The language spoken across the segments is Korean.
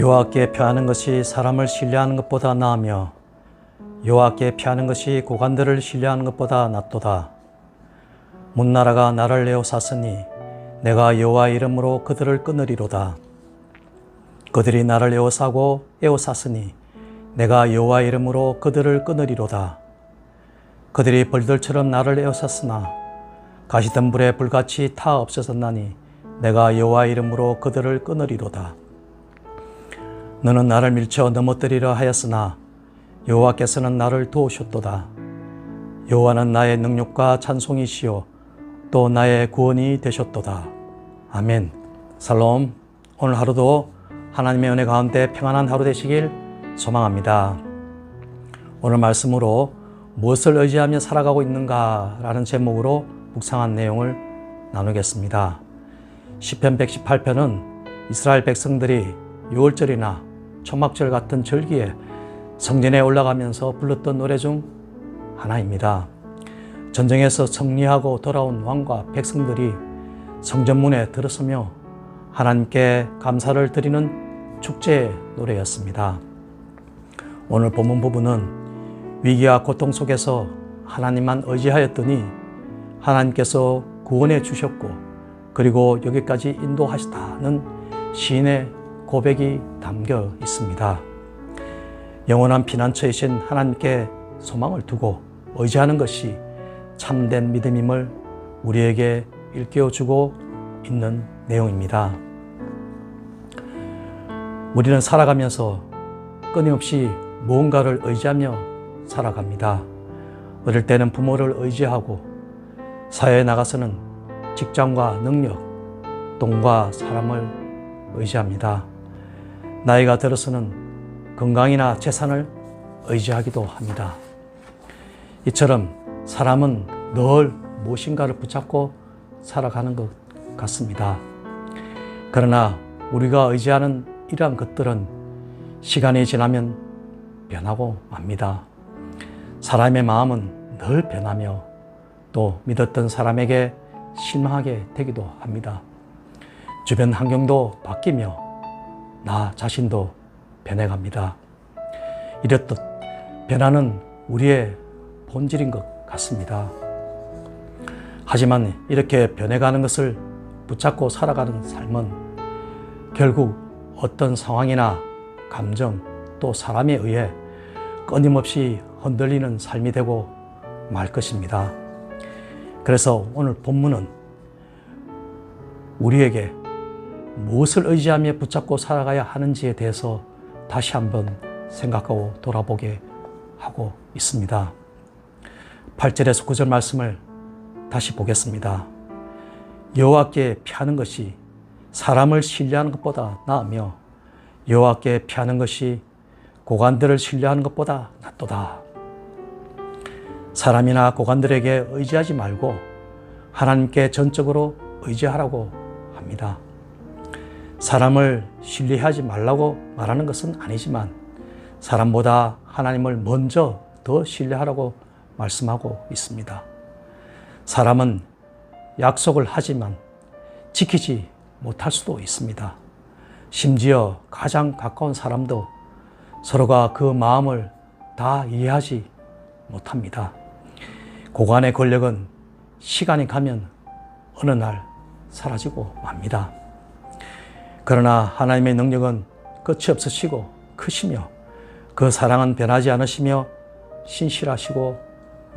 여호와께 표하는 것이 사람을 신뢰하는 것보다 나으며 여호와께 피하는 것이 고관들을 신뢰하는 것보다 낫도다. 문나라가 나를 에워쌌으니 내가 여호와의 이름으로 그들을 끊으리로다. 그들이 나를 에워싸고 에워쌌으니 내가 여호와의 이름으로 그들을 끊으리로다. 그들이 벌들처럼 나를 에워쌌으나 가시던 불에 불같이 타 없어졌나니 내가 여호와의 이름으로 그들을 끊으리로다. 너는 나를 밀쳐 넘어뜨리려 하였으나 여호와께서는 나를 도우셨도다. 여호와는 나의 능력과 찬송이시요 또 나의 구원이 되셨도다. 아멘. 살롬. 오늘 하루도 하나님의 은혜 가운데 평안한 하루 되시길 소망합니다. 오늘 말씀으로 무엇을 의지하며 살아가고 있는가 라는 제목으로 묵상한 내용을 나누겠습니다. 시편 118편은 이스라엘 백성들이 6월절이나 초막절 같은 절기에 성전에 올라가면서 불렀던 노래 중 하나입니다. 전쟁에서 승리하고 돌아온 왕과 백성들이 성전문에 들어서며 하나님께 감사를 드리는 축제의 노래였습니다. 오늘 본문 부분은 위기와 고통 속에서 하나님만 의지하였더니 하나님께서 구원해 주셨고 그리고 여기까지 인도하시다는 시인의 고백이 담겨 있습니다. 영원한 피난처이신 하나님께 소망을 두고 의지하는 것이 참된 믿음임을 우리에게 일깨워주고 있는 내용입니다. 우리는 살아가면서 끊임없이 무언가를 의지하며 살아갑니다. 어릴 때는 부모를 의지하고 사회에 나가서는 직장과 능력, 돈과 사람을 의지합니다. 나이가 들어서는 건강이나 재산을 의지하기도 합니다. 이처럼 사람은 늘 무엇인가를 붙잡고 살아가는 것 같습니다. 그러나 우리가 의지하는 이러한 것들은 시간이 지나면 변하고 맙니다. 사람의 마음은 늘 변하며 또 믿었던 사람에게 실망하게 되기도 합니다. 주변 환경도 바뀌며 나 자신도 변해갑니다. 이렇듯 변화는 우리의 본질인 것 같습니다. 하지만 이렇게 변해가는 것을 붙잡고 살아가는 삶은 결국 어떤 상황이나 감정 또 사람에 의해 끊임없이 흔들리는 삶이 되고 말 것입니다. 그래서 오늘 본문은 우리에게 무엇을 의지하며 붙잡고 살아가야 하는지에 대해서 다시 한번 생각하고 돌아보게 하고 있습니다. 8절에서 9절 말씀을 다시 보겠습니다. 여호와께 피하는 것이 사람을 신뢰하는 것보다 나으며 여호와께 피하는 것이 고관들을 신뢰하는 것보다 낫도다. 사람이나 고관들에게 의지하지 말고 하나님께 전적으로 의지하라고 합니다. 사람을 신뢰하지 말라고 말하는 것은 아니지만 사람보다 하나님을 먼저 더 신뢰하라고 말씀하고 있습니다. 사람은 약속을 하지만 지키지 못할 수도 있습니다. 심지어 가장 가까운 사람도 서로가 그 마음을 다 이해하지 못합니다. 고관의 권력은 시간이 가면 어느 날 사라지고 맙니다. 그러나 하나님의 능력은 끝이 없으시고 크시며 그 사랑은 변하지 않으시며 신실하시고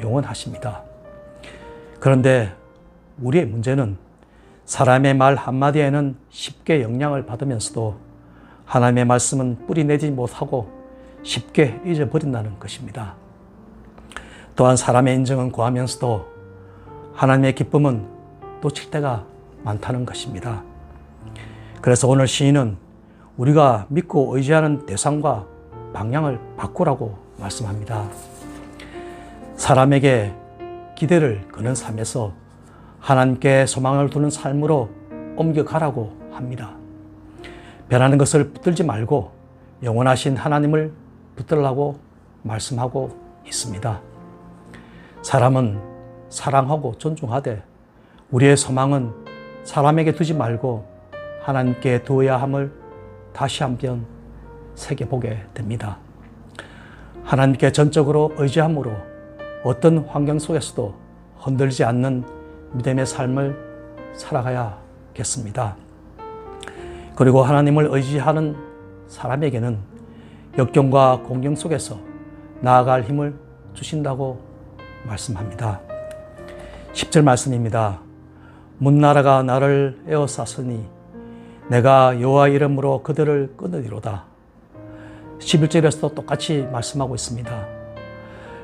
영원하십니다. 그런데 우리의 문제는 사람의 말 한마디에는 쉽게 영향을 받으면서도 하나님의 말씀은 뿌리내지 못하고 쉽게 잊어버린다는 것입니다. 또한 사람의 인정은 구하면서도 하나님의 기쁨은 놓칠 때가 많다는 것입니다. 그래서 오늘 시인은 우리가 믿고 의지하는 대상과 방향을 바꾸라고 말씀합니다. 사람에게 기대를 거는 삶에서 하나님께 소망을 두는 삶으로 옮겨가라고 합니다. 변하는 것을 붙들지 말고 영원하신 하나님을 붙들라고 말씀하고 있습니다. 사람은 사랑하고 존중하되 우리의 소망은 사람에게 두지 말고 하나님께 두어야 함을 다시 한번 새겨보게 됩니다. 하나님께 전적으로 의지함으로 어떤 환경 속에서도 흔들리지 않는 믿음의 삶을 살아가야겠습니다. 그리고 하나님을 의지하는 사람에게는 역경과 공경 속에서 나아갈 힘을 주신다고 말씀합니다. 10절 말씀입니다. 문나라가 나를 에워쌌으니 내가 여호와 이름으로 그들을 끊으리로다. 11절에서도 똑같이 말씀하고 있습니다.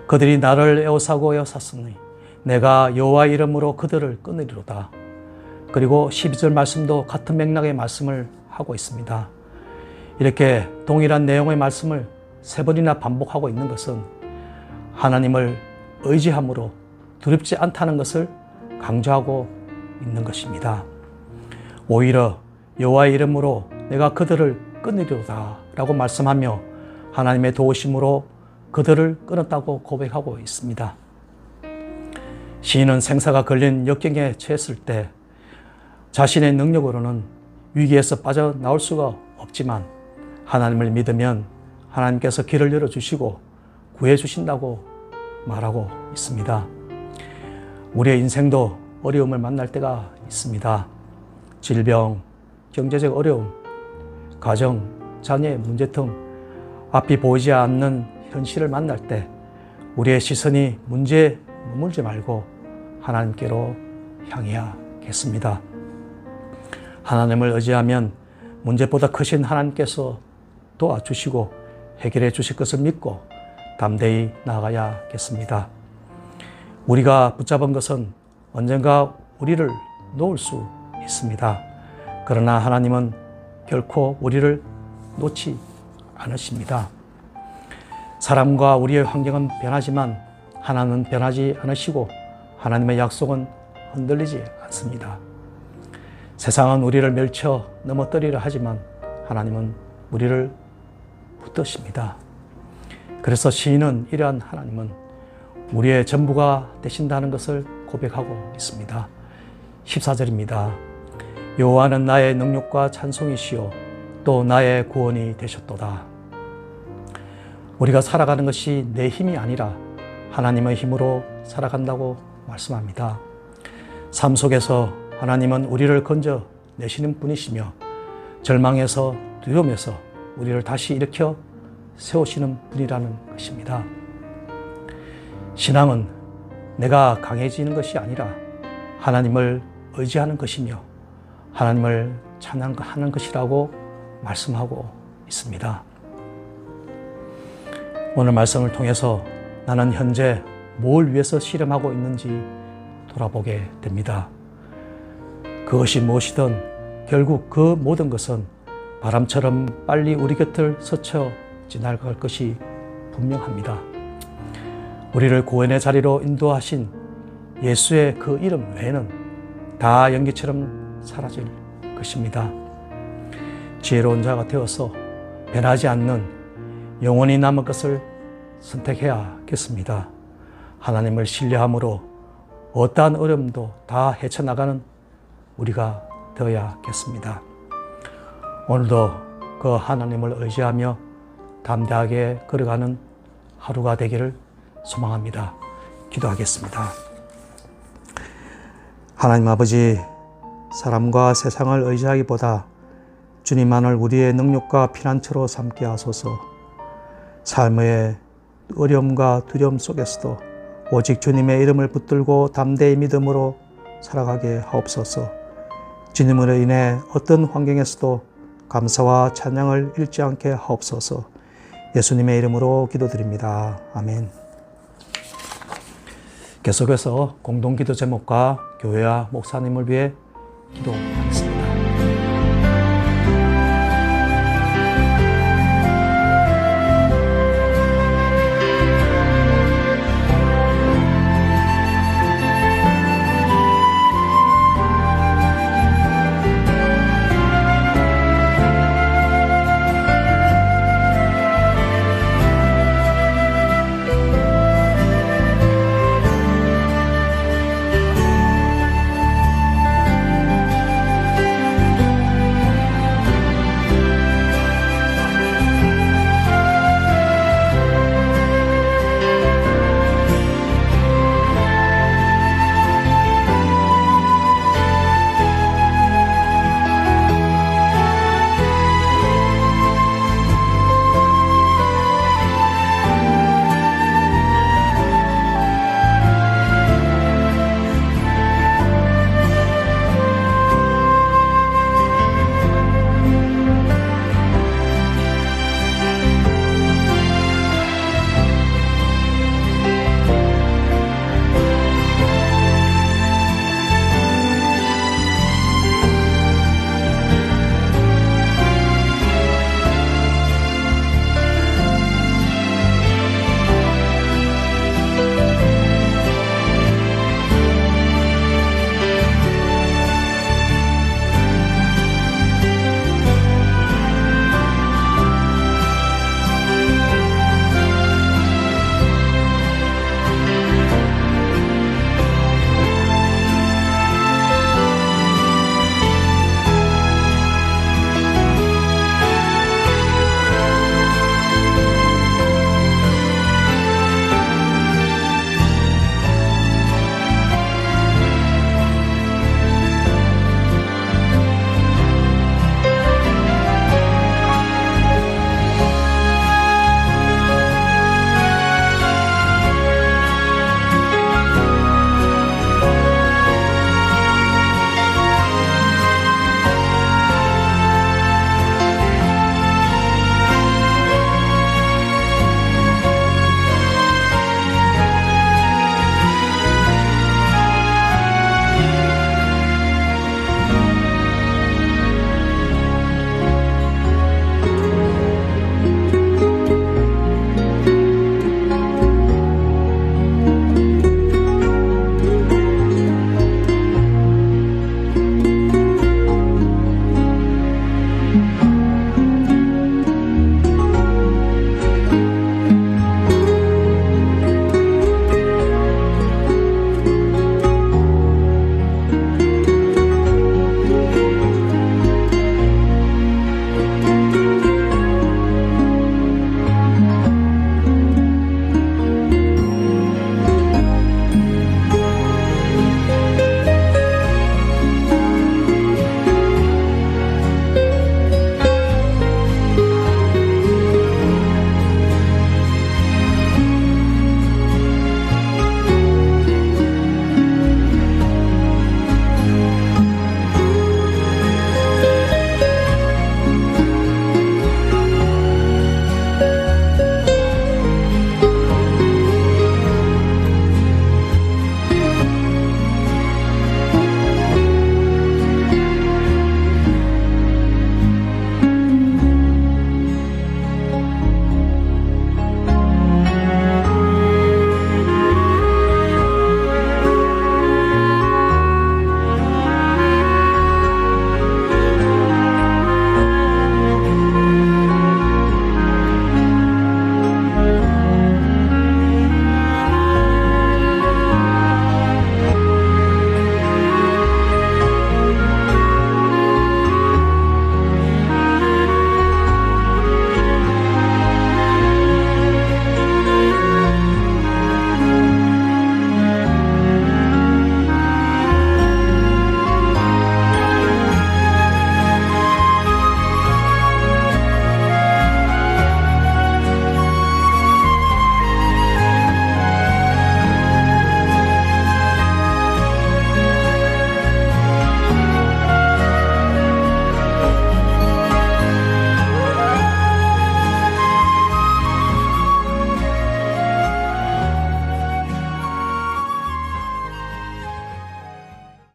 그들이 나를 에워싸고 에워쌌으니 내가 여호와 이름으로 그들을 끊으리로다. 그리고 12절 말씀도 같은 맥락의 말씀을 하고 있습니다. 이렇게 동일한 내용의 말씀을 3번이나 반복하고 있는 것은 하나님을 의지함으로 두렵지 않다는 것을 강조하고 있는 것입니다. 오히려 여호와의 이름으로 내가 그들을 끊으리로다 라고 말씀하며 하나님의 도우심으로 그들을 끊었다고 고백하고 있습니다. 시인은 생사가 걸린 역경에 처했을 때 자신의 능력으로는 위기에서 빠져나올 수가 없지만 하나님을 믿으면 하나님께서 길을 열어주시고 구해주신다고 말하고 있습니다. 우리의 인생도 어려움을 만날 때가 있습니다. 질병, 경제적 어려움, 가정, 자녀의 문제 등 앞이 보이지 않는 현실을 만날 때 우리의 시선이 문제에 머물지 말고 하나님께로 향해야겠습니다. 하나님을 의지하면 문제보다 크신 하나님께서 도와주시고 해결해 주실 것을 믿고 담대히 나아가야겠습니다. 우리가 붙잡은 것은 언젠가 우리를 놓을 수 있습니다. 그러나 하나님은 결코 우리를 놓지 않으십니다. 사람과 우리의 환경은 변하지만 하나님은 변하지 않으시고 하나님의 약속은 흔들리지 않습니다. 세상은 우리를 멸쳐 넘어뜨리려 하지만 하나님은 우리를 붙드십니다. 그래서 시인은 이러한 하나님은 우리의 전부가 되신다는 것을 고백하고 있습니다. 14절입니다. 여호와는 나의 능력과 찬송이시요 또 나의 구원이 되셨도다. 우리가 살아가는 것이 내 힘이 아니라 하나님의 힘으로 살아간다고 말씀합니다. 삶 속에서 하나님은 우리를 건져내시는 분이시며 절망에서 두려움에서 우리를 다시 일으켜 세우시는 분이라는 것입니다. 신앙은 내가 강해지는 것이 아니라 하나님을 의지하는 것이며 하나님을 찬양하는 것이라고 말씀하고 있습니다. 오늘 말씀을 통해서 나는 현재 뭘 위해서 실험하고 있는지 돌아보게 됩니다. 그것이 무엇이든 결국 그 모든 것은 바람처럼 빨리 우리 곁을 스쳐 지나갈 것이 분명합니다. 우리를 구원의 자리로 인도하신 예수의 그 이름 외에는 다 연기처럼 사라질 것입니다. 지혜로운 자가 되어서 변하지 않는 영원히 남은 것을 선택해야겠습니다. 하나님을 신뢰함으로 어떠한 어려움도 다 헤쳐나가는 우리가 되어야겠습니다. 오늘도 그 하나님을 의지하며 담대하게 걸어가는 하루가 되기를 소망합니다. 기도하겠습니다. 하나님 아버지, 사람과 세상을 의지하기보다 주님만을 우리의 능력과 피난처로 삼게 하소서. 삶의 어려움과 두려움 속에서도 오직 주님의 이름을 붙들고 담대히 믿음으로 살아가게 하옵소서. 주님으로 인해 어떤 환경에서도 감사와 찬양을 잃지 않게 하옵소서. 예수님의 이름으로 기도드립니다. 아멘. 계속해서 공동기도 제목과 교회와 목사님을 위해 기도하겠습니다.